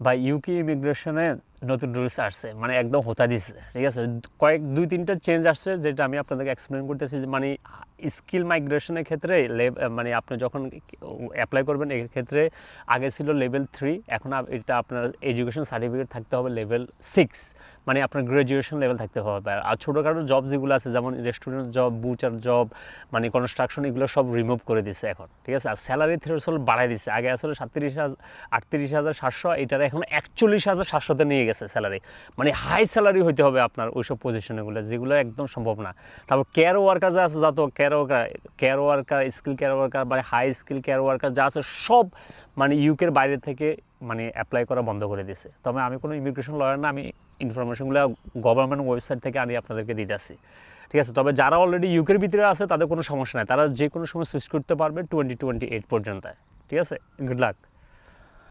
বা ইউকে ইমিগ্রেশনে নতুন রুলস আসছে, মানে একদম হোতা দিচ্ছে, ঠিক আছে। দুই তিনটা চেঞ্জ আসছে, যেটা আমি আপনাদেরকে এক্সপ্লেন করতেছি। যে মানে স্কিল মাইগ্রেশনের ক্ষেত্রে মানে আপনি যখন অ্যাপ্লাই করবেন এক্ষেত্রে আগে ছিল লেভেল 3, এখন এটা আপনার এডুকেশন সার্টিফিকেট থাকতে হবে লেভেল 6, মানে আপনার গ্র্যাজুয়েশন লেভেল থাকতে হবে। আর ছোটোখাটো জব যেগুলো আছে, যেমন রেস্টুরেন্ট জব, বুচার জব, মানে কনস্ট্রাকশন, এগুলো সব রিমুভ করে দিচ্ছে এখন, ঠিক আছে। আর স্যালারি থ্রেশহোল্ড বাড়াই দিচ্ছে। আগে আসলে 38,700, এটার এখন 41,700-তে নিয়ে গেছে স্যালারি। মানে হাই স্যালারি হইতে হবে আপনার ওইসব পজিশনগুলো, যেগুলো একদম সম্ভব না। তারপর কেয়ার ওয়ার্কার যা আছে, যত care worker, skill care worker, মানে হাই স্কিল কেয়ার ওয়ার্কার যা আছে, সব মানে ইউকের বাইরে থেকে মানে অ্যাপ্লাই করা বন্ধ করে দিয়েছে। তবে আমি কোনো ইমিগ্রেশন লয়ার না, আমি ইনফরমেশনগুলো গভর্নমেন্ট ওয়েবসাইট থেকে আমি আপনাদেরকে দিতেছি, ঠিক আছে। তবে যারা অলরেডি ইউকের ভিতরে আছে তাদের কোনো সমস্যা নাই, তারা যে কোনো সময় সুইচ করতে পারবে 2028 পর্যন্ত, ঠিক আছে। Good luck.